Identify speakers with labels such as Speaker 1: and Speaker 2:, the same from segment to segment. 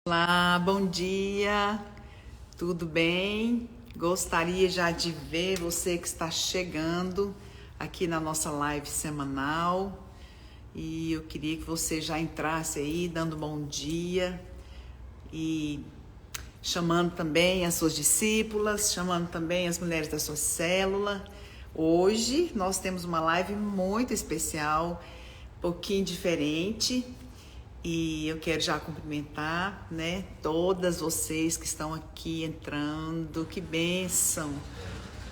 Speaker 1: Olá, bom dia, tudo bem? Gostaria já de ver você que está chegando aqui na nossa live semanal e eu queria que você já entrasse aí dando bom dia e chamando também as suas discípulas, chamando também as mulheres da sua célula. Hoje nós temos uma live muito especial, um pouquinho diferente. E eu quero já cumprimentar, né, todas vocês que estão aqui entrando. Que bênção!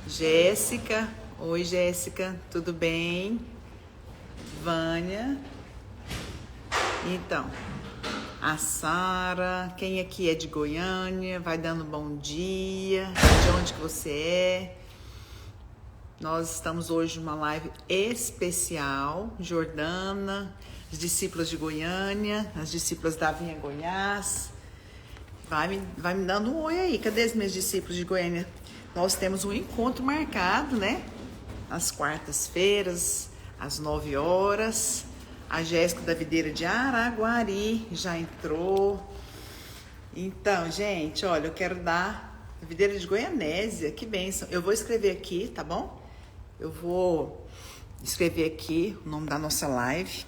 Speaker 1: Jéssica, oi Jéssica, tudo bem? Vânia, então, a Sara, quem aqui é de Goiânia, vai dando bom dia, de onde que você é? Nós estamos hoje numa live especial, Jordana, as discípulas de Goiânia, as discípulas da Vinha Goiás. Vai me dando um oi aí. Cadê os meus discípulos de Goiânia? Nós temos um encontro marcado, né? Às quartas-feiras, às 9 horas. A Jéssica da Videira de Araguari já entrou. Então, gente, olha, eu quero dar a Videira de Goianésia, que bênção. Eu vou escrever aqui, tá bom? Eu vou escrever aqui o nome da nossa live,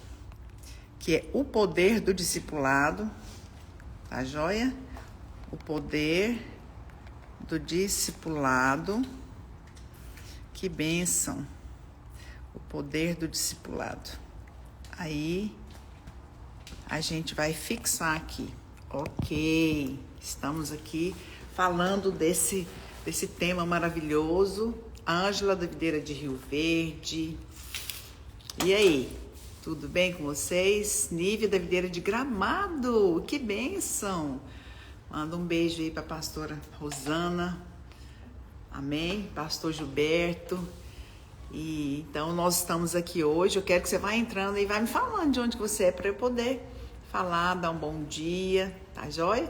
Speaker 1: que é O Poder do Discipulado, tá joia? O Poder do Discipulado, que bênção, o Poder do Discipulado. Aí, a gente vai fixar aqui, ok, estamos aqui falando desse tema maravilhoso. Ângela da Videira de Rio Verde, e aí? Tudo bem com vocês? Nívia da Videira de Gramado, que bênção! Manda um beijo aí para a pastora Rosana, amém? Pastor Gilberto. E então nós estamos aqui hoje. Eu quero que você vá entrando e vai me falando de onde você é para eu poder falar, dar um bom dia, tá joia?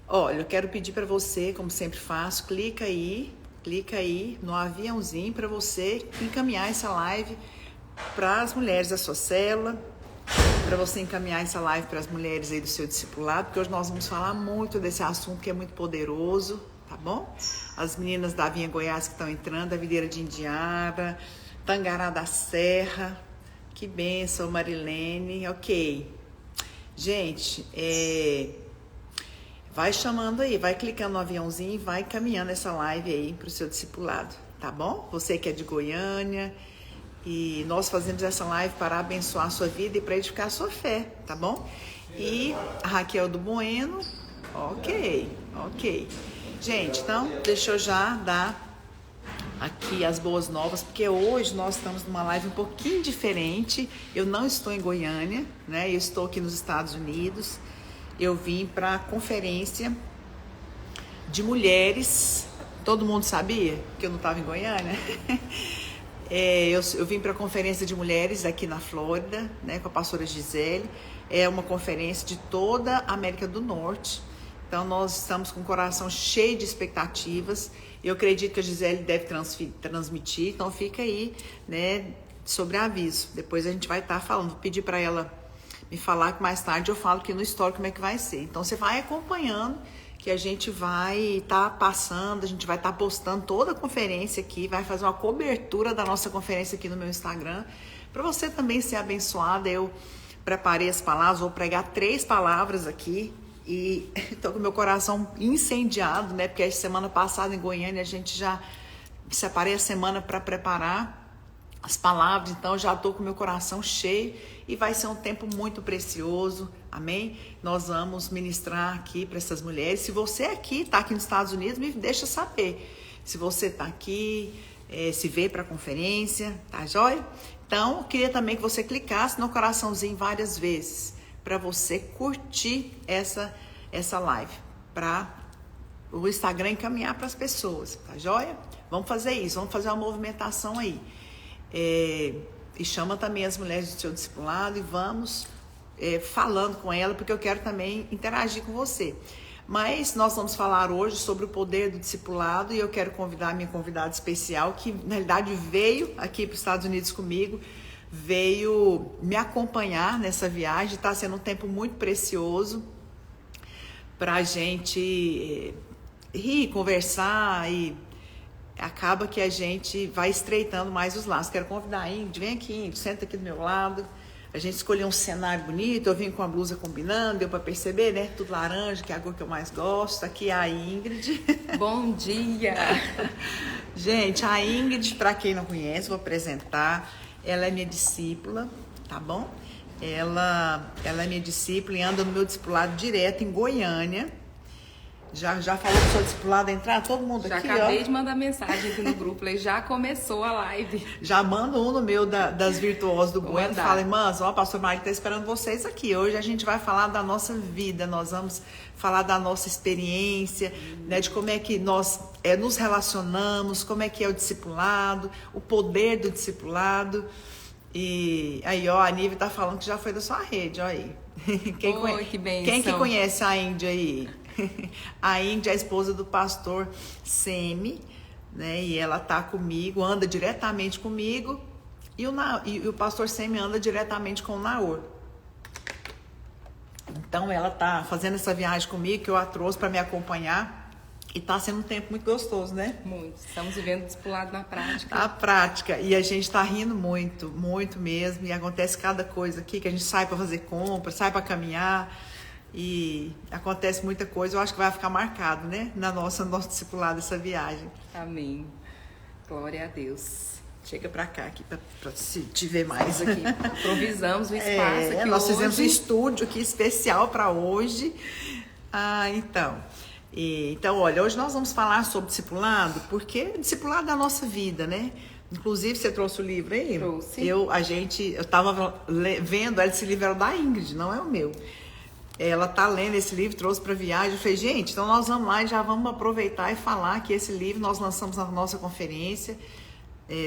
Speaker 1: Olha, eu quero pedir para você, como sempre faço, clica aí no aviãozinho para você encaminhar essa live para as mulheres da sua célula, para você encaminhar essa live para as mulheres aí do seu discipulado, porque hoje nós vamos falar muito desse assunto que é muito poderoso, tá bom? As meninas da Vinha Goiás que estão entrando, a Videira de Indiara, Tangará da Serra, que bênção, Marilene, ok. Gente, vai chamando aí, vai clicando no aviãozinho e vai caminhando essa live aí para o seu discipulado, tá bom? Você que é de Goiânia. E nós fazemos essa live para abençoar a sua vida e para edificar a sua fé, tá bom? E a Raquel do Bueno, ok. Gente, então, deixa eu já dar aqui as boas novas, porque hoje nós estamos numa live um pouquinho diferente. Eu não estou em Goiânia, né? Eu estou aqui nos Estados Unidos. Eu vim para a conferência de mulheres. Todo mundo sabia que eu não estava em Goiânia? Eu vim para a conferência de mulheres aqui na Flórida, né, com a pastora Gisele. É uma conferência de toda a América do Norte. Então, nós estamos com o coração cheio de expectativas. Eu acredito que a Gisele deve transmitir. Então, fica aí, né, sobre aviso. Depois a gente vai estar falando. Vou pedir para ela me falar que mais tarde eu falo aqui no story como é que vai ser. Então, você vai acompanhando, que a gente vai estar passando, a gente vai estar postando toda a conferência aqui, vai fazer uma cobertura da nossa conferência aqui no meu Instagram, para você também ser abençoada. Eu preparei as palavras, vou pregar 3 palavras aqui, e estou com meu coração incendiado, né, porque a semana passada em Goiânia a gente já separei a semana para preparar as palavras, então já estou com meu coração cheio e vai ser um tempo muito precioso, amém? Nós vamos ministrar aqui para essas mulheres. Se você está aqui nos Estados Unidos, me deixa saber. Se você está aqui, se veio para a conferência, tá joia? Então, eu queria também que você clicasse no coraçãozinho várias vezes para você curtir essa live, para o Instagram encaminhar para as pessoas, tá joia? Vamos fazer isso, vamos fazer uma movimentação aí. E chama também as mulheres do seu discipulado e vamos falando com ela, porque eu quero também interagir com você. Mas nós vamos falar hoje sobre o poder do discipulado e eu quero convidar a minha convidada especial, que na realidade veio aqui para os Estados Unidos comigo, veio me acompanhar nessa viagem. Está sendo um tempo muito precioso pra gente rir, conversar e acaba que a gente vai estreitando mais os laços. Quero convidar a Ingrid, vem aqui, Ingrid, senta aqui do meu lado. A gente escolheu um cenário bonito, eu vim com a blusa combinando, deu para perceber, né? Tudo laranja, que é a cor que eu mais gosto. Aqui é a Ingrid.
Speaker 2: Bom dia!
Speaker 1: Gente, a Ingrid, para quem não conhece, vou apresentar. Ela é minha discípula, tá bom? Ela é minha discípula e anda no meu discipulado direto em Goiânia. Já falou que sou discipulada entrar? Todo mundo
Speaker 2: já
Speaker 1: aqui,
Speaker 2: acabei de mandar mensagem aqui no grupo, falei, já começou a live.
Speaker 1: Já manda um no meu das virtuosas do Bueno. Fala, irmãs, ó, pastor Mário tá esperando vocês aqui. Hoje a gente vai falar da nossa vida, nós vamos falar da nossa experiência, né, de como é que nós nos relacionamos, como é que é o discipulado, o poder do discipulado. E aí, ó, a Nívia tá falando que já foi da sua rede, ó aí.
Speaker 2: Oi, que bênção.
Speaker 1: Quem que conhece a Índia aí? A Índia é a esposa do pastor Semi, né? E ela tá comigo, anda diretamente comigo. E o pastor Semi anda diretamente com o Naor. Então ela tá fazendo essa viagem comigo, que eu a trouxe para me acompanhar. E tá sendo um tempo muito gostoso, né?
Speaker 2: Muito. Estamos vivendo o discipulado na prática.
Speaker 1: Na prática. E a gente tá rindo muito, muito mesmo. E acontece cada coisa aqui, que a gente sai para fazer compra, sai para caminhar. E acontece muita coisa. Eu acho que vai ficar marcado, né? No nosso discipulado, essa viagem.
Speaker 2: Amém. Glória a Deus.
Speaker 1: Chega para cá, aqui, para te ver mais.
Speaker 2: Aqui. Improvisamos o espaço aqui
Speaker 1: nós
Speaker 2: hoje.
Speaker 1: Fizemos um estúdio aqui especial para hoje. Então, olha, hoje nós vamos falar sobre discipulado, porque discipulado é a nossa vida, né? Inclusive, você trouxe o livro aí?
Speaker 2: Trouxe.
Speaker 1: Eu estava vendo, esse livro era da Ingrid, não é o meu. Ela tá lendo esse livro, trouxe para viagem. Eu falei, gente, então nós vamos lá e já vamos aproveitar e falar que esse livro nós lançamos na nossa conferência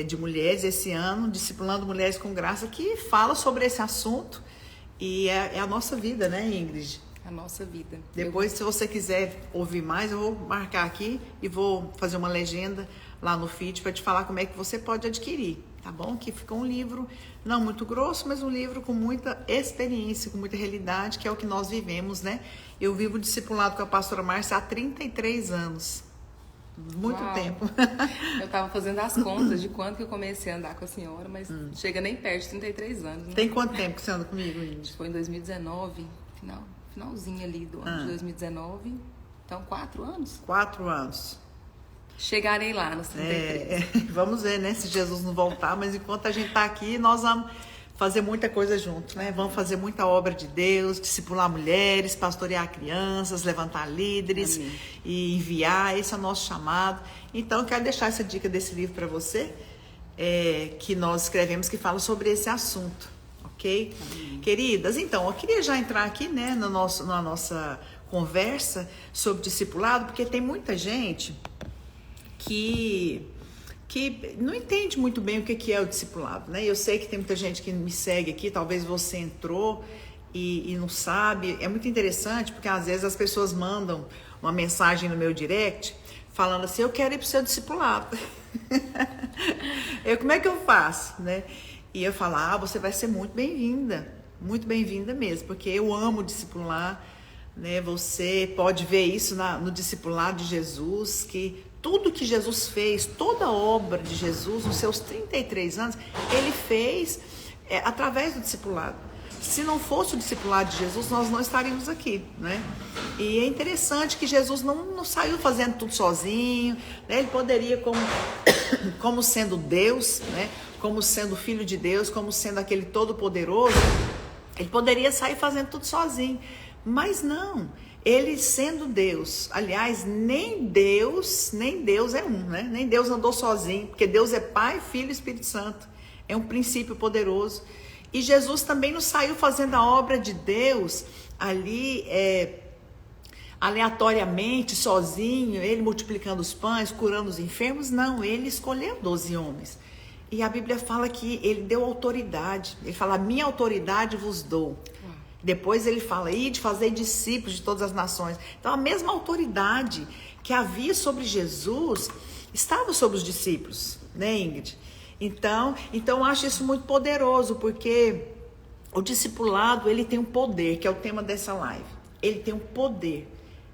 Speaker 1: de mulheres esse ano, Discipulando Mulheres com Graça, que fala sobre esse assunto e é a nossa vida, né, Ingrid?
Speaker 2: A nossa vida.
Speaker 1: Depois, se você quiser ouvir mais, eu vou marcar aqui e vou fazer uma legenda lá no feed para te falar como é que você pode adquirir, tá bom? Que fica um livro não muito grosso, mas um livro com muita experiência, com muita realidade, que é o que nós vivemos, né? Eu vivo discipulado com a pastora Márcia há 33 anos. Muito
Speaker 2: Uau.
Speaker 1: tempo.
Speaker 2: Eu estava fazendo as contas de quando que eu comecei a andar com a senhora, mas chega nem perto de 33 anos. Né?
Speaker 1: Tem quanto tempo que você anda comigo, Índia?
Speaker 2: Foi em 2019, finalzinho ali do ano de 2019. Então, 4 anos?
Speaker 1: 4 anos.
Speaker 2: Chegarei lá nos 33.
Speaker 1: Vamos ver, né? Se Jesus não voltar, mas enquanto a gente tá aqui, nós vamos fazer muita coisa junto, né? Vamos fazer muita obra de Deus, discipular mulheres, pastorear crianças, levantar líderes. Amém. E enviar, esse é o nosso chamado. Então, eu quero deixar essa dica desse livro para você, que nós escrevemos, que fala sobre esse assunto, ok? Amém. Queridas, então, eu queria já entrar aqui, né, na nossa conversa sobre discipulado, porque tem muita gente que não entende muito bem o que é o discipulado, né? Eu sei que tem muita gente que me segue aqui, talvez você entrou e não sabe. É muito interessante, porque às vezes as pessoas mandam uma mensagem no meu direct falando assim, eu quero ir para o seu discipulado. Como é que eu faço, né? E eu falo, você vai ser muito bem-vinda mesmo, porque eu amo discipular, né? Você pode ver isso no discipulado de Jesus, que tudo que Jesus fez, toda a obra de Jesus, nos seus 33 anos, ele fez através do discipulado. Se não fosse o discipulado de Jesus, nós não estaríamos aqui, né? E é interessante que Jesus não saiu fazendo tudo sozinho, né? Ele poderia, como sendo Deus, né? Como sendo Filho de Deus, como sendo aquele Todo-Poderoso, ele poderia sair fazendo tudo sozinho. Mas não, ele sendo Deus, aliás, nem Deus é um, né? Nem Deus andou sozinho, porque Deus é Pai, Filho e Espírito Santo. É um princípio poderoso. E Jesus também não saiu fazendo a obra de Deus ali aleatoriamente, sozinho, ele multiplicando os pães, curando os enfermos. Não, ele escolheu 12 homens. E a Bíblia fala que ele deu autoridade. Ele fala, minha autoridade vos dou. Depois ele fala, ide fazer discípulos de todas as nações. Então a mesma autoridade que havia sobre Jesus estava sobre os discípulos, né, Ingrid? Então eu acho isso muito poderoso, porque o discipulado, ele tem um poder, que é o tema dessa live. Ele tem um poder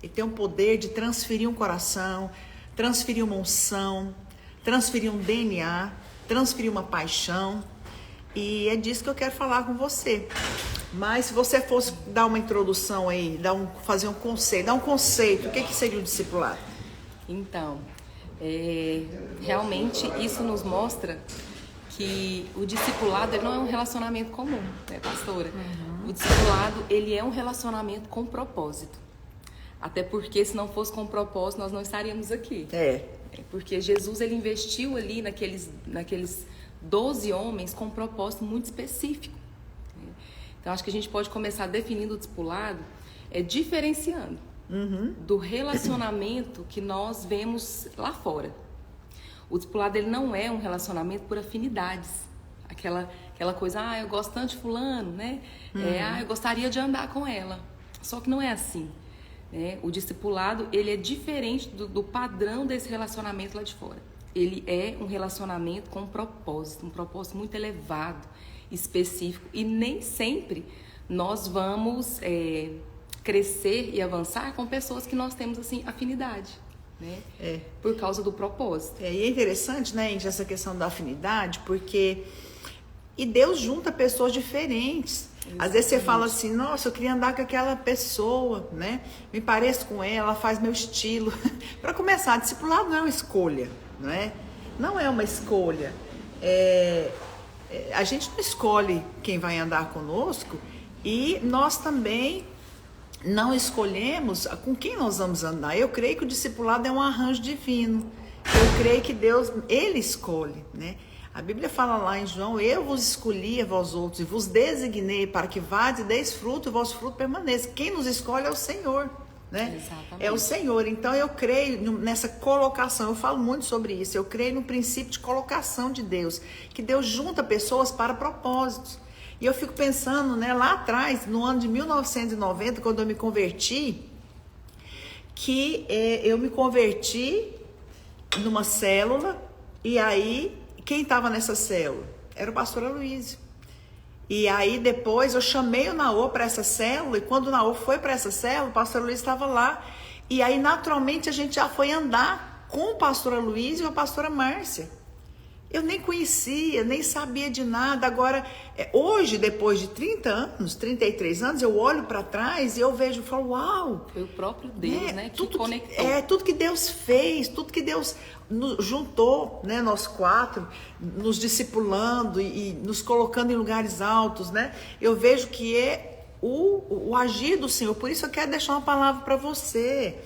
Speaker 1: Ele tem o poder de transferir um coração, transferir uma unção, transferir um DNA, transferir uma paixão. E é disso que eu quero falar com você. Mas se você fosse dar uma introdução aí, fazer um conceito, dar um conceito, o que seria o discipulado?
Speaker 2: Então, realmente isso nos mostra que o discipulado ele não é um relacionamento comum, né, pastora? O discipulado ele é um relacionamento com propósito. Até porque se não fosse com propósito, nós não estaríamos aqui. Porque Jesus ele investiu ali naqueles 12 homens com um propósito muito específico. Então acho que a gente pode começar definindo o discipulado diferenciando do relacionamento que nós vemos lá fora. O discipulado ele não é um relacionamento por afinidades. Aquela coisa, eu gosto tanto de fulano, né? Eu gostaria de andar com ela. Só que não é assim. O discipulado ele é diferente do padrão desse relacionamento lá de fora. Ele é um relacionamento com um propósito muito elevado, específico, e nem sempre nós vamos crescer e avançar com pessoas que nós temos assim afinidade, né? Por causa do propósito.
Speaker 1: E é interessante, né, Índia, essa questão da afinidade, porque Deus junta pessoas diferentes. Exatamente. Às vezes você fala assim, nossa, eu queria andar com aquela pessoa, né? Me pareço com ela faz meu estilo. Para começar, discipulado não é uma escolha, não é? Não é uma escolha. A gente não escolhe quem vai andar conosco e nós também não escolhemos com quem nós vamos andar. Eu creio que o discipulado é um arranjo divino. Eu creio que Deus, Ele escolhe, né? A Bíblia fala lá em João, eu vos escolhi a vós outros e vos designei para que vades e deis fruto e o vosso fruto permaneça. Quem nos escolhe é o Senhor, né?
Speaker 2: Exatamente.
Speaker 1: É o Senhor. Então eu creio nessa colocação, eu falo muito sobre isso, eu creio no princípio de colocação de Deus, que Deus junta pessoas para propósitos. E eu fico pensando, né, lá atrás, no ano de 1990, quando eu me converti, que eu me converti numa célula e aí quem estava nessa célula? Era o pastor Aloysio. E aí depois eu chamei o Naô para essa célula, e quando o Naô foi para essa célula, o pastor Aloysio estava lá. E aí naturalmente a gente já foi andar com o pastor Aloysio e a pastora Márcia. Eu nem conhecia, nem sabia de nada. Agora, hoje, depois de 30 anos, 33 anos, eu olho para trás e eu vejo e falo, uau!
Speaker 2: Foi o próprio Deus, né, que conectou.
Speaker 1: Tudo que Deus fez, tudo que Deus nos juntou, né, nós quatro, nos discipulando e nos colocando em lugares altos, né? Eu vejo que é o agir do Senhor. Por isso eu quero deixar uma palavra para você.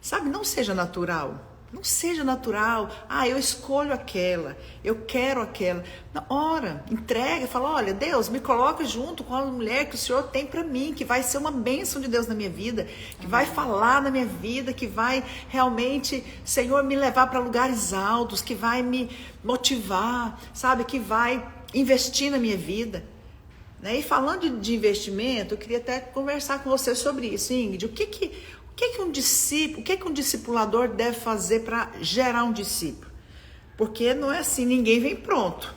Speaker 1: Sabe, não seja natural. Não seja natural, eu escolho aquela, eu quero aquela. Não, ora, entrega, fala, olha, Deus, me coloca junto com a mulher que o Senhor tem para mim, que vai ser uma bênção de Deus na minha vida, que vai falar na minha vida, que vai realmente, Senhor, me levar para lugares altos, que vai me motivar, sabe, que vai investir na minha vida. Né? E falando de investimento, eu queria até conversar com você sobre isso, Ingrid. O que um discipulador deve fazer para gerar um discípulo? Porque não é assim, ninguém vem pronto,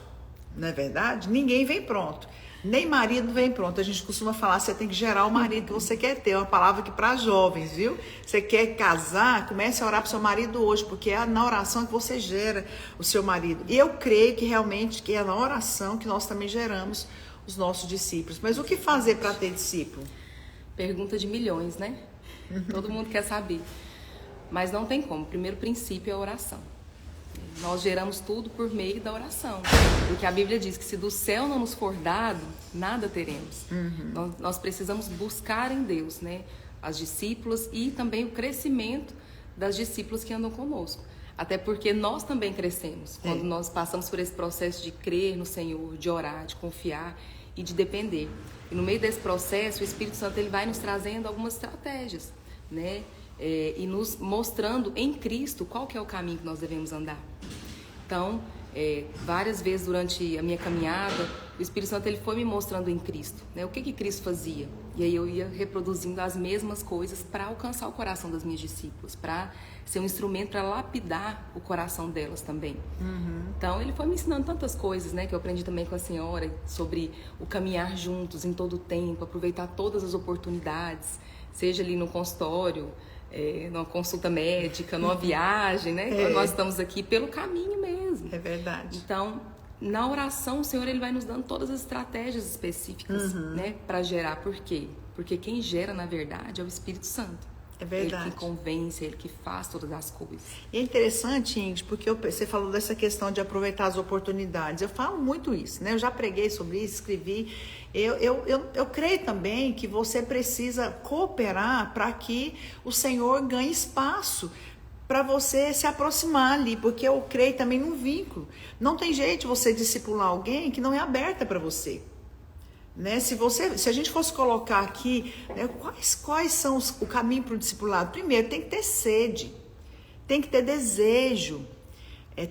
Speaker 1: não é verdade? Ninguém vem pronto, nem marido vem pronto. A gente costuma falar, você tem que gerar o marido que você quer ter, é uma palavra aqui para jovens, viu? Você quer casar, comece a orar para o seu marido hoje, porque é na oração que você gera o seu marido. E eu creio que realmente que é na oração que nós também geramos os nossos discípulos. Mas o que fazer para ter discípulo?
Speaker 2: Pergunta de milhões, né? Todo mundo quer saber. Mas não tem como. O primeiro princípio é a oração. Nós geramos tudo por meio da oração. Porque a Bíblia diz que se do céu não nos for dado, nada teremos. Nós precisamos buscar em Deus, né, as discípulas e também o crescimento das discípulas que andam conosco. Até porque nós também crescemos quando nós passamos por esse processo de crer no Senhor, de orar, de confiar e de depender. E no meio desse processo, o Espírito Santo ele vai nos trazendo algumas estratégias, né? E nos mostrando em Cristo qual que é o caminho que nós devemos andar. Então, várias vezes durante a minha caminhada, o Espírito Santo ele foi me mostrando em Cristo, né? O que Cristo fazia. E aí eu ia reproduzindo as mesmas coisas para alcançar o coração das minhas discípulas, para ser um instrumento para lapidar o coração delas também. Então ele foi me ensinando tantas coisas, né, que eu aprendi também com a senhora, sobre o caminhar juntos em todo o tempo, aproveitar todas as oportunidades, seja ali no consultório, numa consulta médica, numa viagem, né? Nós estamos aqui pelo caminho mesmo.
Speaker 1: É verdade.
Speaker 2: Então, na oração, o Senhor ele vai nos dando todas as estratégias específicas, né? Para gerar. Por quê? Porque quem gera, na verdade, é o Espírito Santo.
Speaker 1: É verdade.
Speaker 2: Ele que convence, ele que faz todas as coisas.
Speaker 1: E é interessante, Ingrid, porque você falou dessa questão de aproveitar as oportunidades. Eu falo muito isso, né? Eu já preguei sobre isso, escrevi. Eu creio também que você precisa cooperar para que o Senhor ganhe espaço para você se aproximar ali, porque eu creio também num vínculo. Não tem jeito de você discipular alguém que não é aberta para você. Né? Se a gente fosse colocar aqui, né, quais são o caminho para o discipulado? Primeiro, tem que ter sede, tem que ter desejo,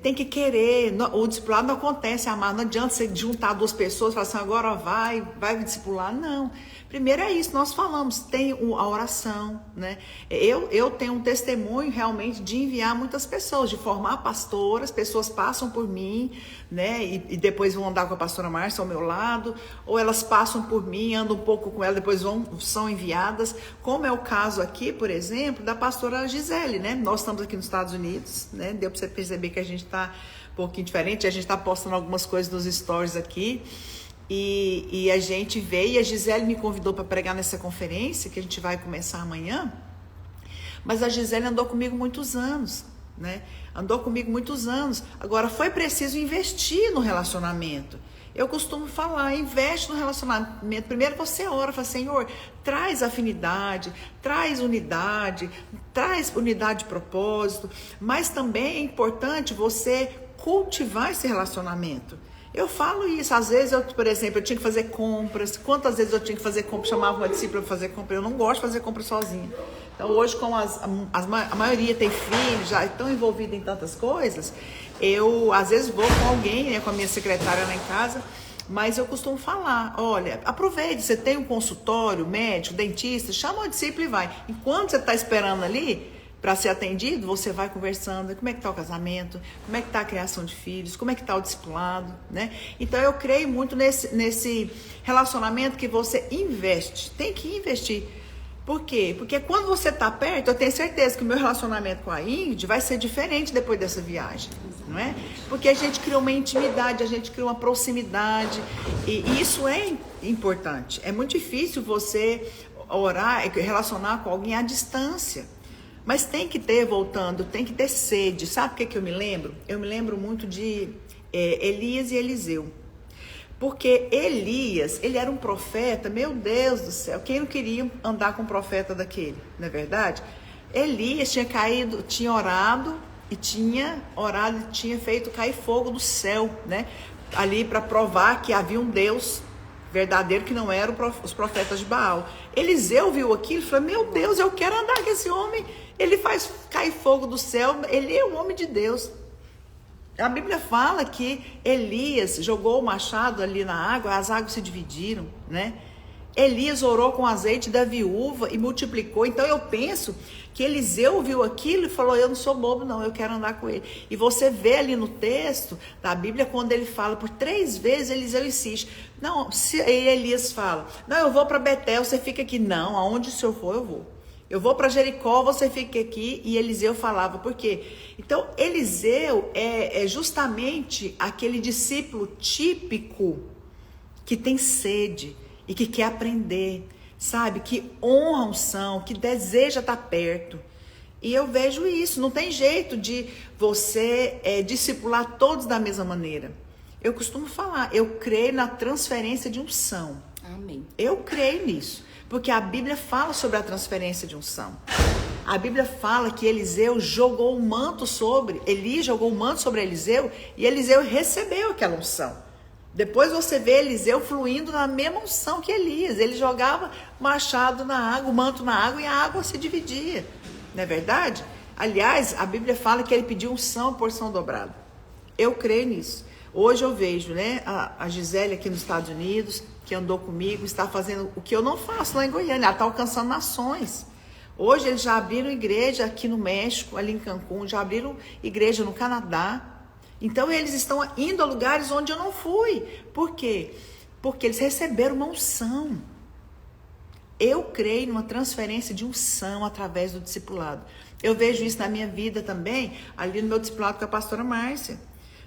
Speaker 1: tem que querer. O discipulado não acontece, amado. Não adianta você juntar duas pessoas e falar assim, agora vai discipular. Não. Primeiro é isso, nós falamos, tem a oração, né? Eu tenho um testemunho realmente de enviar muitas pessoas, de formar pastoras, pessoas passam por mim, né? E depois vão andar com a pastora Márcia ao meu lado, ou elas passam por mim, andam um pouco com ela, depois são enviadas, como é o caso aqui, por exemplo, da pastora Gisele, né? Nós estamos aqui nos Estados Unidos, né? Deu para você perceber que a gente está um pouquinho diferente, a gente está postando algumas coisas nos stories aqui. E a gente veio, e a Gisele me convidou para pregar nessa conferência, que a gente vai começar amanhã. Mas a Gisele andou comigo muitos anos, né? Andou comigo muitos anos. Agora, foi preciso investir no relacionamento. Eu costumo falar, investe no relacionamento. Primeiro você ora, fala, Senhor, traz afinidade, traz unidade de propósito. Mas também é importante você cultivar esse relacionamento. Eu falo isso, às vezes, por exemplo, eu tinha que fazer compras. Quantas vezes eu tinha que fazer compras, chamava uma discípula para fazer compras? Eu não gosto de fazer compras sozinha. Então, hoje, como a maioria tem filhos, já estão envolvidos em tantas coisas, eu, às vezes, vou com alguém, né, com a minha secretária lá em casa, mas eu costumo falar, olha, aproveite, você tem um consultório, médico, dentista, chama uma discípula e vai. Enquanto você está esperando ali, para ser atendido, você vai conversando, como é que está o casamento, como é que está a criação de filhos, como é que está o discipulado, né? Então, eu creio muito nesse relacionamento que você investe, tem que investir. Por quê? Porque quando você está perto, eu tenho certeza que o meu relacionamento com a Ingrid vai ser diferente depois dessa viagem, não é? Porque a gente cria uma intimidade, a gente cria uma proximidade, e isso é importante. É muito difícil você orar, relacionar com alguém à distância. Mas tem que ter, voltando, tem que ter sede. Sabe o que eu me lembro? Eu me lembro muito de Elias e Eliseu. Porque Elias, ele era um profeta, meu Deus do céu, quem não queria andar com um profeta daquele, não é verdade? Elias tinha orado e tinha feito cair fogo do céu, né? Ali para provar que havia um Deus verdadeiro que não eram os profetas de Baal. Eliseu viu aquilo e falou, meu Deus, eu quero andar com esse homem, ele faz cair fogo do céu, ele é um homem de Deus. A Bíblia fala que Elias jogou o machado ali na água, as águas se dividiram, né? Elias orou com o azeite da viúva e multiplicou. Então eu penso que Eliseu viu aquilo e falou, eu não sou bobo não, eu quero andar com ele. E você vê ali no texto da Bíblia, quando ele fala por 3 vezes, Eliseu insiste. Não, Elias fala, não, eu vou para Betel, você fica aqui. Não, aonde o senhor for, eu vou. Eu vou para Jericó, você fica aqui. E Eliseu falava, por quê? Então, Eliseu é justamente aquele discípulo típico que tem sede e que quer aprender, sabe? Que honra a unção, que deseja estar perto. E eu vejo isso, não tem jeito de você discipular todos da mesma maneira. Eu costumo falar, eu creio na transferência de unção.
Speaker 2: Amém.
Speaker 1: Eu creio nisso, porque a Bíblia fala sobre a transferência de unção. A Bíblia fala que Elias jogou o manto sobre Eliseu e Eliseu recebeu aquela unção. Depois você vê Eliseu fluindo na mesma unção que Elias. Ele jogava machado na água, o manto na água e a água se dividia. Não é verdade? Aliás, a Bíblia fala que ele pediu unção, porção dobrada. Eu creio nisso. Hoje eu vejo, né, a Gisele aqui nos Estados Unidos, que andou comigo, está fazendo o que eu não faço lá em Goiânia. Ela está alcançando nações. Hoje eles já abriram igreja aqui no México, ali em Cancún, já abriram igreja no Canadá. Então eles estão indo a lugares onde eu não fui. Por quê? Porque eles receberam uma unção. Eu creio numa transferência de unção através do discipulado. Eu vejo isso na minha vida também, ali no meu discipulado com a pastora Márcia.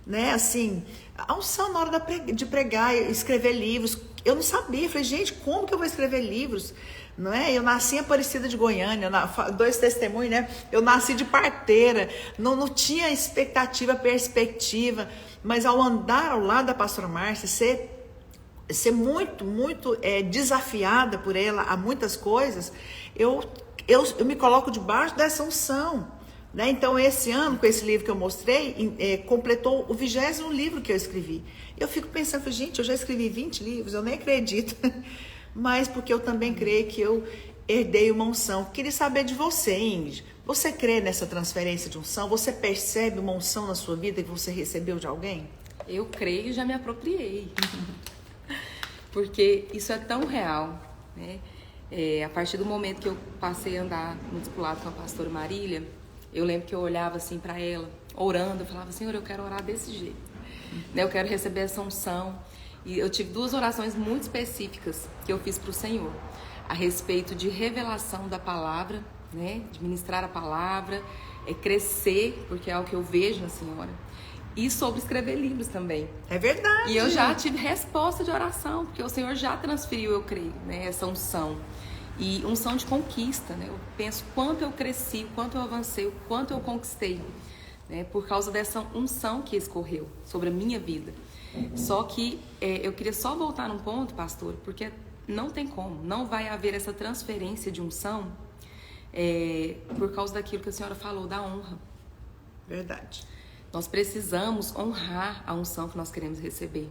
Speaker 1: Né? Assim, a unção na hora de pregar, escrever livros. Eu não sabia, falei, gente, como que eu vou escrever livros? Não é? Eu nasci em Aparecida de Goiânia, 2 testemunhos, né? Eu nasci de parteira, não tinha expectativa, perspectiva, mas ao andar ao lado da pastora Márcia, ser muito desafiada por ela a muitas coisas, eu me coloco debaixo dessa unção. Né? Então, esse ano, com esse livro que eu mostrei, completou o 20º livro que eu escrevi. Eu fico pensando, gente, eu já escrevi 20 livros, eu nem acredito. Mas porque eu também creio que eu herdei uma unção. Queria saber de você, Ingrid. Você crê nessa transferência de unção? Você percebe uma unção na sua vida que você recebeu de alguém?
Speaker 2: Eu creio e já me apropriei. Porque isso é tão real, né? A partir do momento que eu passei a andar no discipulado com a pastora Marília, eu lembro que eu olhava assim para ela, orando, eu falava, Senhor, eu quero orar desse jeito, né? Eu quero receber essa unção. E eu tive 2 orações muito específicas que eu fiz para o Senhor, a respeito de revelação da palavra, né? De ministrar a palavra, crescer, porque é algo que eu vejo na Senhora, e sobre escrever livros também.
Speaker 1: É verdade.
Speaker 2: E eu já tive resposta de oração, porque o Senhor já transferiu, eu creio, né? Essa unção. E unção de conquista, né? Eu penso quanto eu cresci, quanto eu avancei, quanto eu conquistei, né? Por causa dessa unção que escorreu sobre a minha vida. Só que eu queria só voltar num ponto, pastor, porque não tem como, não vai haver essa transferência de unção por causa daquilo que a senhora falou, da honra.
Speaker 1: Verdade.
Speaker 2: Nós precisamos honrar a unção que nós queremos receber.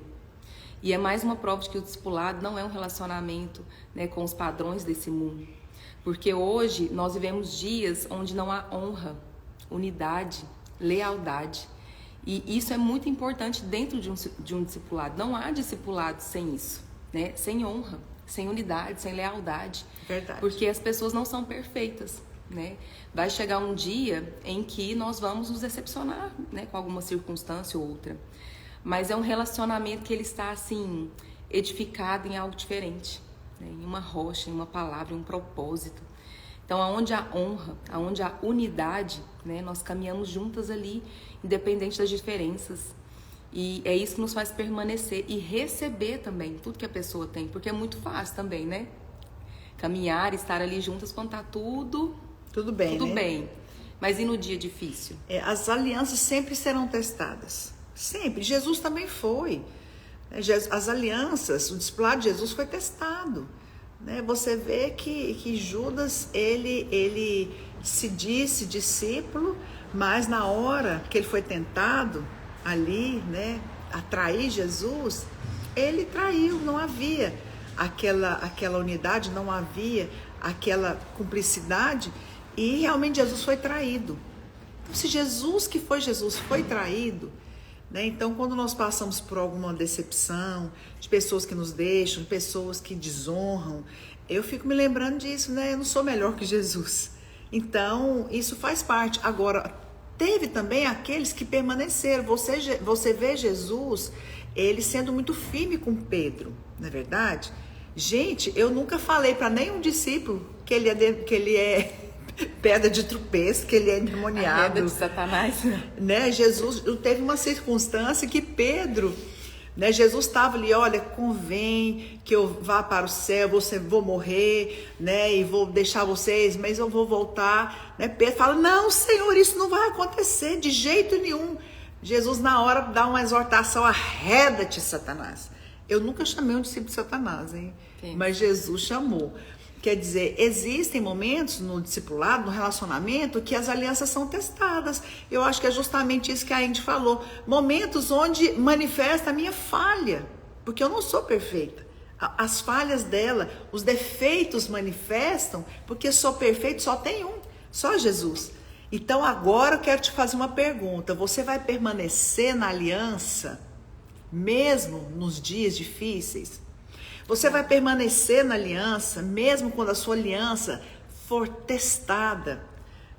Speaker 2: E é mais uma prova de que o discipulado não é um relacionamento, né, com os padrões desse mundo. Porque hoje nós vivemos dias onde não há honra, unidade, lealdade. E isso é muito importante dentro de um discipulado. Não há discipulado sem isso, né? Sem honra, sem unidade, sem lealdade.
Speaker 1: Verdade.
Speaker 2: Porque as pessoas não são perfeitas, né? Vai chegar um dia em que nós vamos nos decepcionar, né, com alguma circunstância ou outra. Mas é um relacionamento que ele está assim, edificado em algo diferente, né? Em uma rocha, em uma palavra, em um propósito. Então, aonde há honra, aonde há unidade, né, nós caminhamos juntas ali, independente das diferenças. E é isso que nos faz permanecer e receber também tudo que a pessoa tem, porque é muito fácil também, né? Caminhar, estar ali juntas quando tá tudo
Speaker 1: bem,
Speaker 2: tudo
Speaker 1: né?
Speaker 2: bem. Mas e no dia difícil?
Speaker 1: As alianças sempre serão testadas. Sempre. Jesus também foi. As alianças, o discipulado de Jesus foi testado. Você vê que Judas, ele se disse discípulo, mas na hora que ele foi tentado ali, né, a trair Jesus, ele traiu, não havia aquela unidade, não havia aquela cumplicidade, e realmente Jesus foi traído. Então, se Jesus que foi Jesus foi traído, né, então quando nós passamos por alguma decepção, de pessoas que nos deixam, de pessoas que desonram, eu fico me lembrando disso, né? Eu não sou melhor que Jesus. Então, isso faz parte. Agora, teve também aqueles que permaneceram. Você vê Jesus, ele sendo muito firme com Pedro, não é verdade? Gente, eu nunca falei para nenhum discípulo que ele é pedra de tropeço, que ele é endemoniado.
Speaker 2: A de Satanás.
Speaker 1: Né? Jesus, teve uma circunstância que Pedro, né, Jesus estava ali, olha, convém que eu vá para o céu, vou morrer, né, e vou deixar vocês, mas eu vou voltar, né? Pedro fala, não, Senhor, isso não vai acontecer de jeito nenhum. Jesus na hora dá uma exortação, arreda-te, Satanás. Eu nunca chamei um discípulo de Satanás, hein? Sim. Mas Jesus chamou. Quer dizer, existem momentos no discipulado, no relacionamento, que as alianças são testadas. Eu acho que é justamente isso que a Ingrid falou. Momentos onde manifesta a minha falha, porque eu não sou perfeita. As falhas dela, os defeitos manifestam, porque sou perfeito, só tem um, só Jesus. Então agora eu quero te fazer uma pergunta. Você vai permanecer na aliança, mesmo nos dias difíceis? Você vai permanecer na aliança, mesmo quando a sua aliança for testada,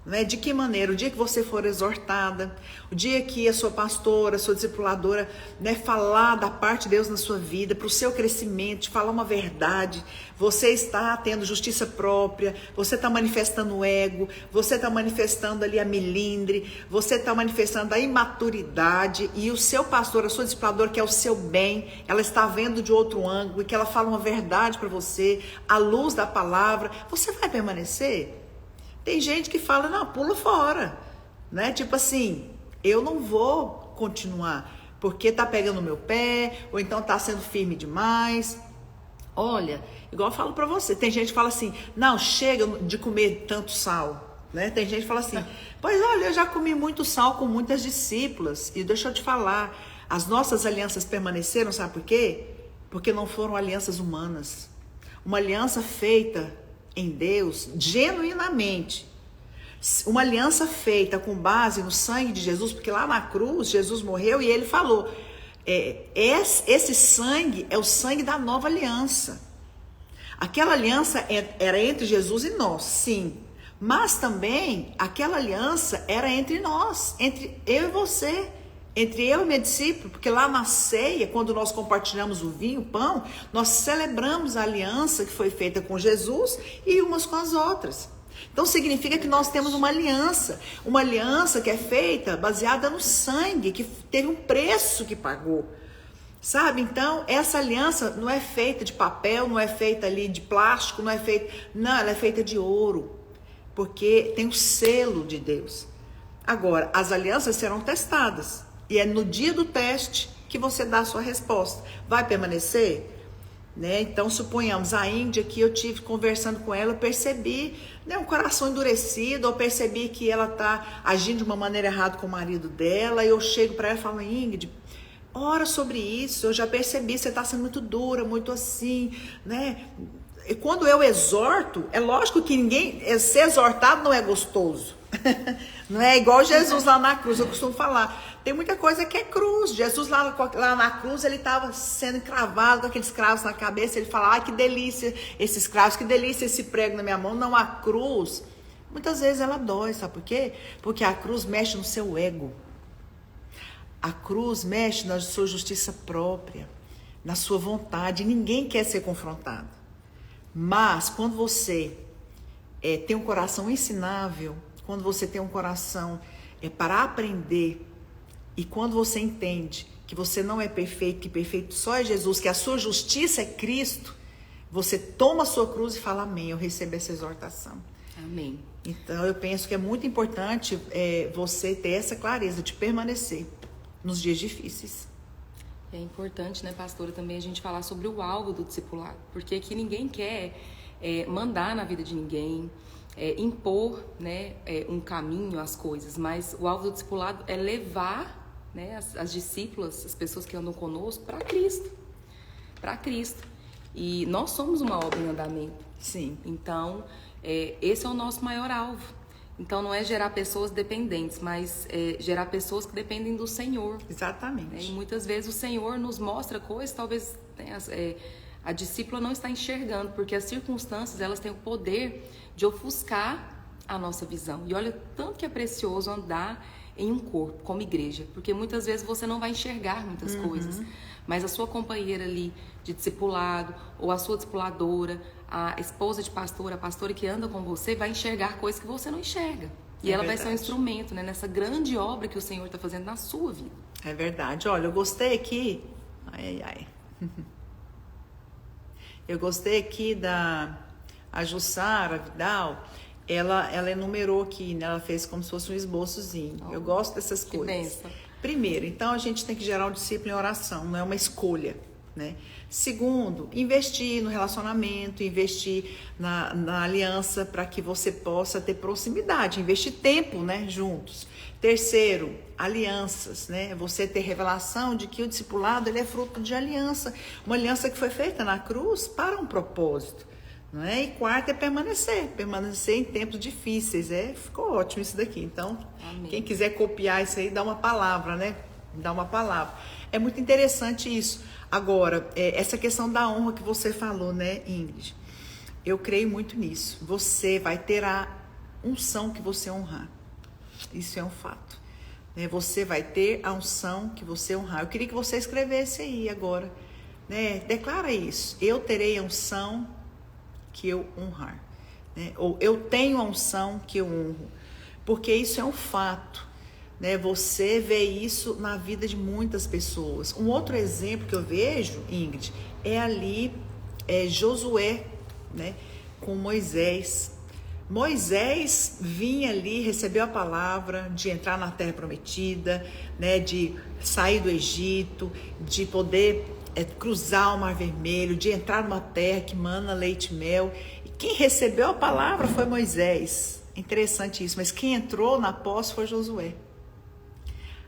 Speaker 1: Não é? De que maneira? O dia que você for exortada, o dia que a sua pastora, a sua discipuladora, né, falar da parte de Deus na sua vida, para o seu crescimento, te falar uma verdade, você está tendo justiça própria, você está manifestando o ego, você está manifestando ali a melindre, você está manifestando a imaturidade, e o seu pastor, a sua discipuladora, que é o seu bem, ela está vendo de outro ângulo, e que ela fala uma verdade para você, à luz da palavra, você vai permanecer? Tem gente que fala, não, pula fora, né? Tipo assim, eu não vou continuar, porque tá pegando no meu pé, ou então tá sendo firme demais. Olha, igual eu falo pra você, tem gente que fala assim, não, chega de comer tanto sal, né? Tem gente que fala assim, pois olha, eu já comi muito sal com muitas discípulas, e deixa eu te falar, as nossas alianças permaneceram, sabe por quê? Porque não foram alianças humanas. Uma aliança feita em Deus, genuinamente, uma aliança feita com base no sangue de Jesus, porque lá na cruz Jesus morreu e ele falou, esse sangue é o sangue da nova aliança. Aquela aliança era entre Jesus e nós, sim, mas também aquela aliança era entre nós, entre eu e você, entre eu e minha discípula, porque lá na ceia, quando nós compartilhamos o vinho, o pão, nós celebramos a aliança que foi feita com Jesus e umas com as outras. Então significa que nós temos uma aliança que é feita baseada no sangue, que teve um preço que pagou, sabe? Então essa aliança não é feita de papel, não é feita ali de plástico, não, ela é feita de ouro, porque tem o selo de Deus. Agora, as alianças serão testadas. E é no dia do teste que você dá a sua resposta. Vai permanecer? Né? Então, suponhamos, a Índia, que eu tive conversando com ela, eu percebi, né, um coração endurecido, eu percebi que ela está agindo de uma maneira errada com o marido dela, e eu chego para ela e falo, Ingrid, ora sobre isso, eu já percebi, você está sendo muito dura, muito assim, né? E quando eu exorto, é lógico que ser exortado não é gostoso. Não é igual Jesus lá na cruz, eu costumo falar. Tem muita coisa que é cruz. Jesus lá na cruz, ele estava sendo encravado com aqueles cravos na cabeça. Ele fala, que delícia esses cravos, que delícia esse prego na minha mão. Não, a cruz, muitas vezes ela dói, sabe por quê? Porque a cruz mexe no seu ego. A cruz mexe na sua justiça própria, na sua vontade. Ninguém quer ser confrontado. Mas quando você tem um coração ensinável, quando você tem um coração para aprender, e quando você entende que você não é perfeito, que perfeito só é Jesus, que a sua justiça é Cristo, você toma a sua cruz e fala, amém, eu recebo essa exortação.
Speaker 2: Amém.
Speaker 1: Então eu penso que é muito importante você ter essa clareza de permanecer nos dias difíceis.
Speaker 2: É importante, né, pastora, também a gente falar sobre o alvo do discipulado, porque aqui ninguém quer mandar na vida de ninguém, impor, né, um caminho às coisas, mas o alvo do discipulado é levar, né, as discípulas, as pessoas que andam conosco, para Cristo. E nós somos uma obra em andamento.
Speaker 1: Sim.
Speaker 2: Então, esse é o nosso maior alvo. Então, não é gerar pessoas dependentes, mas gerar pessoas que dependem do Senhor.
Speaker 1: Exatamente.
Speaker 2: Né? E muitas vezes o Senhor nos mostra coisas, talvez, né, a discípula não está enxergando, porque as circunstâncias, elas têm o poder de ofuscar a nossa visão. E olha, tanto que é precioso andar em um corpo, como igreja, porque muitas vezes você não vai enxergar muitas coisas, mas a sua companheira ali de discipulado, ou a sua discipuladora, a esposa de pastor, a pastora que anda com você, vai enxergar coisas que você não enxerga. E ela vai ser um instrumento, né, nessa grande obra que o Senhor está fazendo na sua vida. É verdade.
Speaker 1: Olha, eu gostei aqui... Eu gostei aqui da Jussara Vidal. Ela enumerou aqui, né? Ela fez como se fosse um esboçozinho. Eu gosto dessas coisas.
Speaker 2: Benção.
Speaker 1: Primeiro, então a gente tem que gerar um discípulo em oração, não é uma escolha, né? Segundo, investir no relacionamento, investir na aliança para que você possa ter proximidade, investir tempo, né, juntos. Terceiro, alianças, né? Você ter revelação de que o discipulado ele é fruto de aliança, uma aliança que foi feita na cruz para um propósito. Não é? E quarto é permanecer em tempos difíceis. Ficou ótimo isso daqui. Então, amém. Quem quiser copiar isso aí, dá uma palavra, né? Dá uma palavra. É muito interessante isso. Agora, essa questão da honra que você falou, né, Ingrid? Eu creio muito nisso. Você vai ter unção que você honrar. Isso é um fato. Né? Você vai ter a unção que você honrar. Eu queria que você escrevesse aí agora. Né? Declara isso. Eu terei a unção que eu honrar. Né? Ou eu tenho a unção que eu honro. Porque isso é um fato. Né? Você vê isso na vida de muitas pessoas. Um outro exemplo que eu vejo, Ingrid, é ali Josué, né? Com Moisés. Moisés vinha ali, recebeu a palavra de entrar na terra prometida, né? De sair do Egito, de poder cruzar o Mar Vermelho, de entrar numa terra que mana leite e mel. E quem recebeu a palavra foi Moisés. Interessante isso, mas quem entrou na posse foi Josué.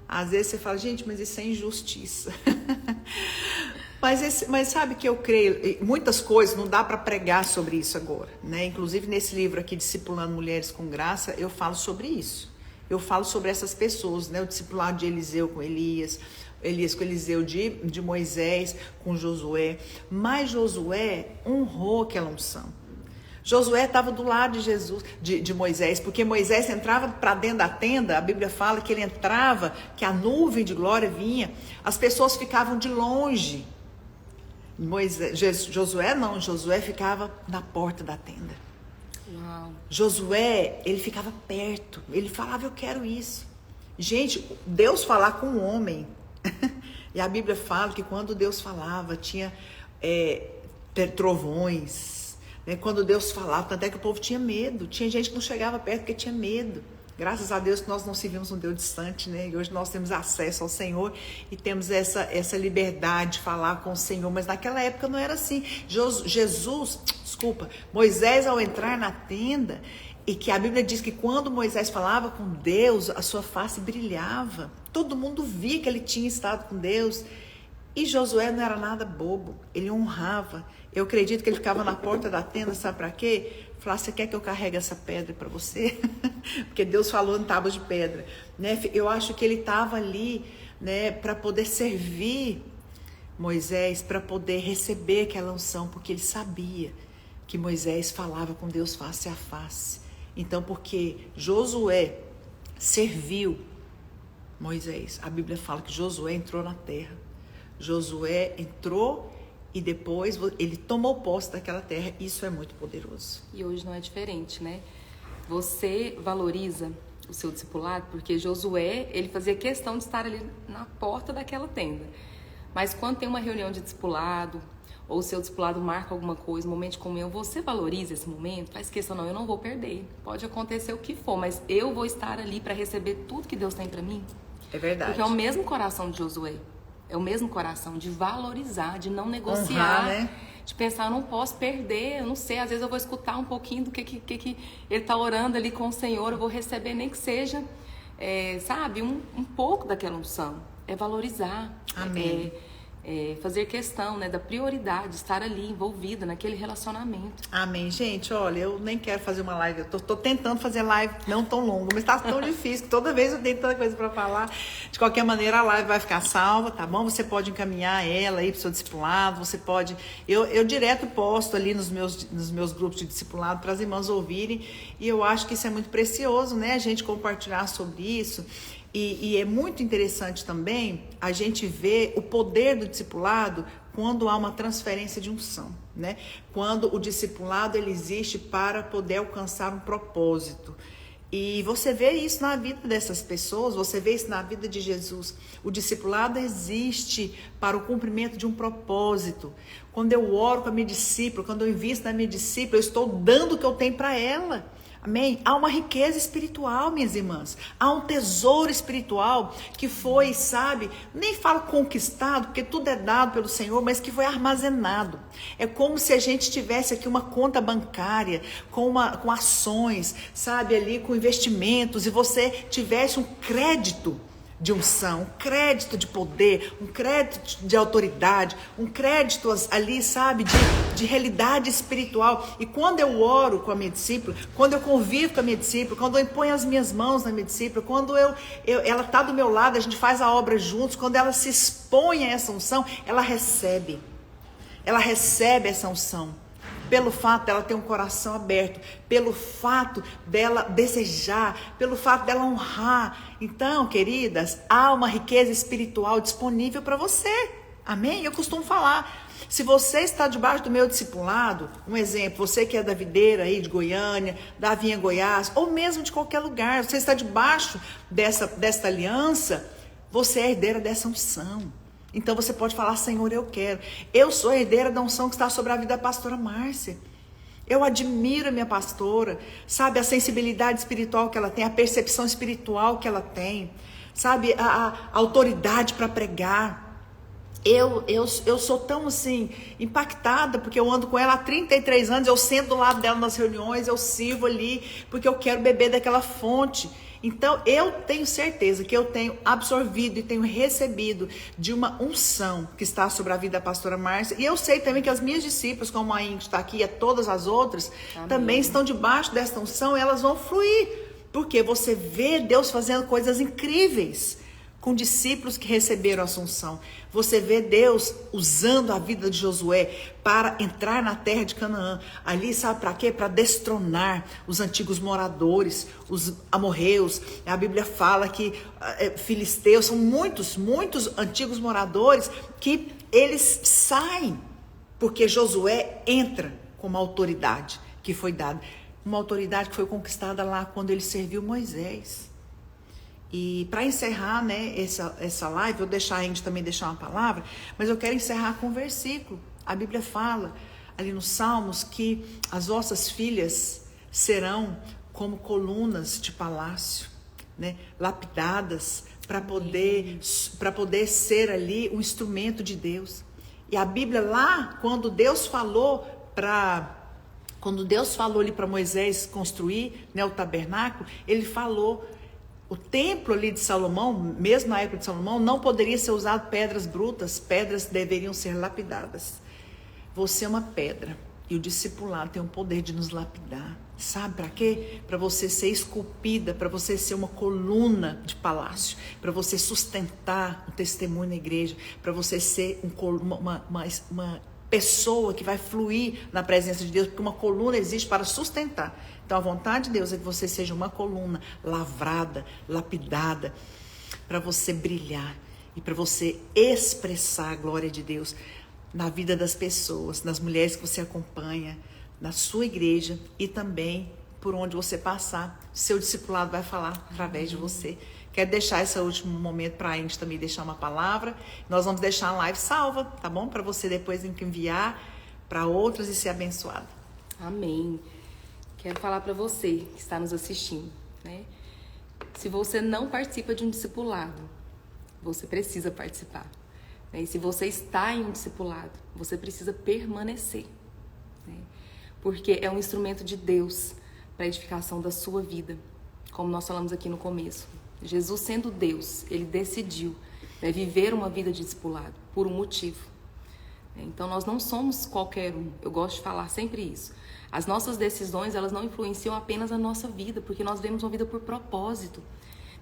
Speaker 1: Às vezes você fala, gente, mas isso é injustiça. Mas sabe que eu creio, muitas coisas não dá para pregar sobre isso agora, né? Inclusive nesse livro aqui, Discipulando Mulheres com Graça, eu falo sobre isso. Eu falo sobre essas pessoas, né? O discipulado de Eliseu com Elias com Eliseu de Moisés com Josué. Mas Josué honrou aquela unção. Josué estava do lado de Jesus, de Moisés, porque Moisés entrava para dentro da tenda, a Bíblia fala que ele entrava, que a nuvem de glória vinha, as pessoas ficavam de longe. Josué ficava na porta da tenda.
Speaker 2: Uau.
Speaker 1: Josué, ele ficava perto, ele falava, eu quero isso. Gente, Deus falar com um homem, e a Bíblia fala que quando Deus falava, tinha trovões, né? Quando Deus falava, tanto é que o povo tinha medo, tinha gente que não chegava perto porque tinha medo. Graças a Deus que nós não servimos um Deus distante, né? E hoje nós temos acesso ao Senhor e temos essa liberdade de falar com o Senhor. Mas naquela época não era assim. Moisés, ao entrar na tenda, e que a Bíblia diz que quando Moisés falava com Deus, a sua face brilhava. Todo mundo via que ele tinha estado com Deus. E Josué não era nada bobo, ele honrava. Eu acredito que ele ficava na porta da tenda, sabe para quê? Falar, você quer que eu carregue essa pedra para você? Porque Deus falou em tábuas de pedra. Né? Eu acho que ele estava ali, né, para poder servir Moisés, para poder receber aquela unção, porque ele sabia que Moisés falava com Deus face a face. Então, porque Josué serviu Moisés, a Bíblia fala que Josué entrou na terra. Josué entrou e depois ele tomou posse daquela terra. Isso é muito poderoso.
Speaker 2: E hoje não é diferente, né? Você valoriza o seu discipulado, porque Josué, ele fazia questão de estar ali na porta daquela tenda. Mas quando tem uma reunião de discipulado, ou o seu discipulado marca alguma coisa, um momento de comunhão, você valoriza esse momento? Faz questão, não, eu não vou perder. Pode acontecer o que for, mas eu vou estar ali para receber tudo que Deus tem para mim?
Speaker 1: É verdade.
Speaker 2: Porque é o mesmo coração de Josué. É o mesmo coração de valorizar, de não negociar,
Speaker 1: honrar, né?
Speaker 2: De pensar, eu não posso perder, eu não sei, às vezes eu vou escutar um pouquinho do que ele está orando ali com o Senhor, eu vou receber nem que seja, sabe, um pouco daquela unção. É valorizar.
Speaker 1: Amém.
Speaker 2: Fazer questão, né, da prioridade, estar ali envolvida naquele relacionamento.
Speaker 1: Amém, gente, olha, eu nem quero fazer uma live, eu tô tentando fazer live não tão longa, mas tá tão difícil, que toda vez eu tenho tanta coisa para falar. De qualquer maneira, a live vai ficar salva, tá bom? Você pode encaminhar ela aí pro seu discipulado, você pode, eu direto posto ali nos meus grupos de discipulado para as irmãs ouvirem, e eu acho que isso é muito precioso, né, a gente compartilhar sobre isso. E é muito interessante também a gente ver o poder do discipulado quando há uma transferência de unção, né? Quando o discipulado ele existe para poder alcançar um propósito. E você vê isso na vida dessas pessoas, você vê isso na vida de Jesus. O discipulado existe para o cumprimento de um propósito. Quando eu oro com a minha discípula, quando eu invisto na minha discípula, eu estou dando o que eu tenho para ela. Amém? Há uma riqueza espiritual, minhas irmãs. Há um tesouro espiritual que foi, sabe, nem falo conquistado, porque tudo é dado pelo Senhor, mas que foi armazenado. É como se a gente tivesse aqui uma conta bancária com ações, sabe, ali com investimentos, e você tivesse um crédito de unção, um crédito de poder, um crédito de autoridade, um crédito ali, sabe, de realidade espiritual. E quando eu oro com a minha discípula, quando eu convivo com a minha discípula, quando eu imponho as minhas mãos na minha discípula, quando ela está do meu lado, a gente faz a obra juntos, quando ela se expõe a essa unção, ela recebe essa unção. pelo fato dela ter um coração aberto, pelo fato dela desejar, pelo fato dela honrar. Então, queridas, há uma riqueza espiritual disponível para você. Amém? Eu costumo falar, se você está debaixo do meu discipulado, um exemplo, você que é da Videira aí de Goiânia, da Avinha Goiás, ou mesmo de qualquer lugar, você está debaixo desta aliança, você é herdeira dessa unção. Então você pode falar, Senhor, eu quero. Eu sou herdeira da unção que está sobre a vida da pastora Márcia. Eu admiro a minha pastora, sabe, a sensibilidade espiritual que ela tem, a percepção espiritual que ela tem, sabe, a autoridade para pregar. Eu sou tão assim, impactada, porque eu ando com ela há 33 anos, eu sento do lado dela nas reuniões, eu sirvo ali, porque eu quero beber daquela fonte. Então, eu tenho certeza que eu tenho absorvido e tenho recebido de uma unção que está sobre a vida da pastora Márcia. E eu sei também que as minhas discípulas, como a Ingrid está aqui e todas as outras, amém, também estão debaixo desta unção, e elas vão fluir. Porque você vê Deus fazendo coisas incríveis com discípulos que receberam a unção. Você vê Deus usando a vida de Josué para entrar na terra de Canaã. Ali, sabe para quê? Para destronar os antigos moradores, os amorreus. A Bíblia fala que filisteus são muitos antigos moradores que eles saem, porque Josué entra com uma autoridade que foi dada. Uma autoridade que foi conquistada lá quando ele serviu Moisés. E para encerrar, né, essa live, vou deixar a Ingrid também deixar uma palavra, mas eu quero encerrar com um versículo. A Bíblia fala ali nos Salmos que as vossas filhas serão como colunas de palácio, né, lapidadas para poder ser ali um instrumento de Deus. E a Bíblia lá, quando Deus falou ali para Moisés construir, né, o tabernáculo, ele falou. O templo ali de Salomão, mesmo na época de Salomão, não poderia ser usado pedras brutas, pedras deveriam ser lapidadas. Você é uma pedra e o discipulado tem o poder de nos lapidar. Sabe para quê? Para você ser esculpida, para você ser uma coluna de palácio, para você sustentar o testemunho na igreja, para você ser uma pessoa que vai fluir na presença de Deus, porque uma coluna existe para sustentar. Então a vontade de Deus é que você seja uma coluna lavrada, lapidada, para você brilhar e para você expressar a glória de Deus na vida das pessoas, nas mulheres que você acompanha, na sua igreja e também por onde você passar. Seu discipulado vai falar através de você. Quero deixar esse último momento para a gente também deixar uma palavra. Nós vamos deixar a live salva, tá bom? Para você depois enviar para outras e ser abençoada.
Speaker 2: Amém. Quero falar para você que está nos assistindo, né? Se você não participa de um discipulado, você precisa participar. Né? E se você está em um discipulado, você precisa permanecer. Né? Porque é um instrumento de Deus para a edificação da sua vida. Como nós falamos aqui no começo. Jesus, sendo Deus, ele decidiu, né, viver uma vida de discipulado por um motivo. Então nós não somos qualquer um. Eu gosto de falar sempre isso. As nossas decisões, elas não influenciam apenas a nossa vida, porque nós vivemos uma vida por propósito.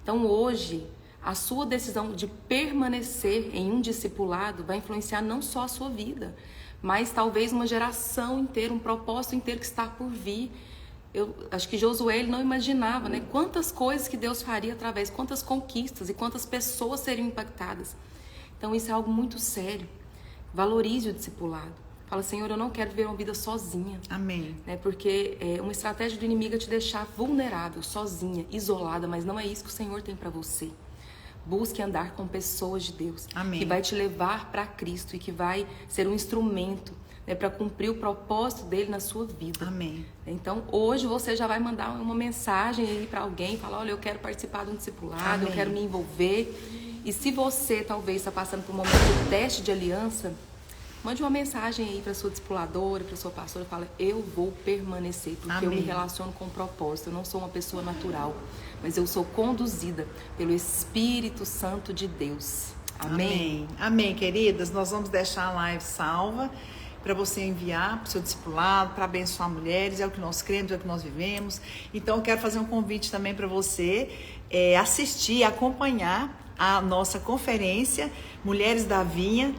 Speaker 2: Então hoje, a sua decisão de permanecer em um discipulado vai influenciar não só a sua vida, mas talvez uma geração inteira, um propósito inteiro que está por vir. Eu acho que Josué ele não imaginava, né, quantas coisas que Deus faria através, quantas conquistas e quantas pessoas seriam impactadas. Então isso é algo muito sério. Valorize o discipulado. Fala, Senhor, eu não quero viver uma vida sozinha.
Speaker 1: Amém.
Speaker 2: Né, porque uma estratégia do inimigo é te deixar vulnerável, sozinha, isolada, mas não é isso que o Senhor tem para você. Busque andar com pessoas de Deus.
Speaker 1: Amém.
Speaker 2: Que vai te levar para Cristo e que vai ser um instrumento, né, para cumprir o propósito dele na sua vida.
Speaker 1: Amém.
Speaker 2: Então, hoje você já vai mandar uma mensagem aí para alguém, falar, olha, eu quero participar de um discipulado,
Speaker 1: Amém.
Speaker 2: Eu quero me envolver. E se você talvez está passando por um momento de teste de aliança, mande uma mensagem aí para sua discipuladora, para sua pastora, fala, eu vou permanecer, porque
Speaker 1: Amém.
Speaker 2: eu me relaciono com propósito, eu não sou uma pessoa natural, mas eu sou conduzida pelo Espírito Santo de Deus. Amém?
Speaker 1: Amém. Amém, queridas. Nós vamos deixar a live salva para você enviar para o seu discipulado, para abençoar mulheres, é o que nós cremos, é o que nós vivemos. Então eu quero fazer um convite também para você assistir, acompanhar a nossa conferência Mulheres da Vinha,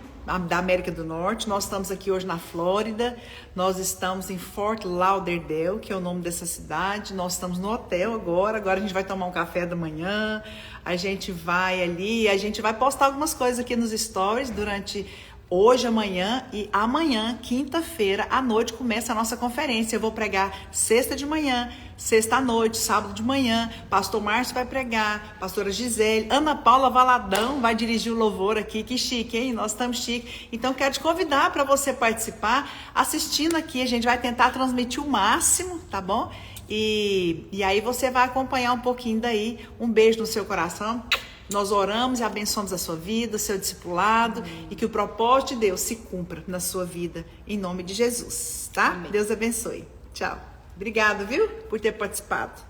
Speaker 1: da América do Norte. Nós estamos aqui hoje na Flórida, nós estamos em Fort Lauderdale, que é o nome dessa cidade. Nós estamos no hotel agora a gente vai tomar um café da manhã, a gente vai ali, a gente vai postar algumas coisas aqui nos stories durante hoje, amanhã e amanhã, quinta-feira, à noite, começa a nossa conferência. Eu vou pregar sexta de manhã, sexta à noite, sábado de manhã. Pastor Márcio vai pregar, pastora Gisele, Ana Paula Valadão vai dirigir o louvor aqui. Que chique, hein? Nós estamos chique. Então, quero te convidar para você participar, assistindo aqui. A gente vai tentar transmitir o máximo, tá bom? E aí você vai acompanhar um pouquinho daí. Um beijo no seu coração. Nós oramos e abençoamos a sua vida, o seu discipulado, e que o propósito de Deus se cumpra na sua vida, em nome de Jesus, tá? Amém. Deus abençoe. Tchau. Obrigado, viu, por ter participado.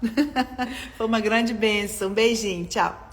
Speaker 1: Foi uma grande bênção. Um beijinho. Tchau.